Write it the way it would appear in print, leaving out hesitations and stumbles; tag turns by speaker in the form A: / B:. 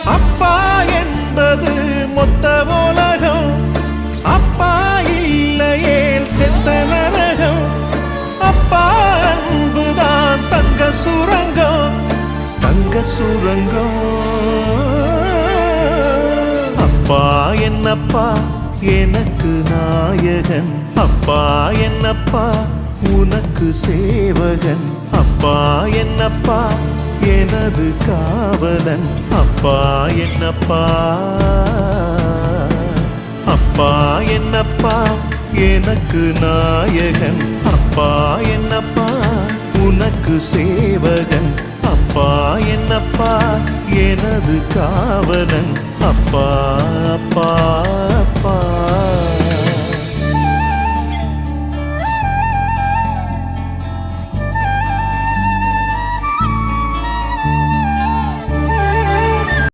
A: அப்பா என்பது மொத்த உலகம், அப்பா இல்லையே செத்த நரகம். அப்பா அன்புதான் தங்க சுரங்கம், தங்க சுரங்கம். அப்பா என்னப்பா எனக்கு நாயகன், அப்பா என்னப்பா உனக்கு சேவகன். அப்பா என்னப்பா எனது காவலன், அப்பா என்னப்பா. அப்பா என்னப்பா எனக்கு நாயகன், அப்பா என்னப்பா உனக்கு சேவகன். அப்பா என்னப்பா எனது காவலன், அப்பா அப்பா அப்பா.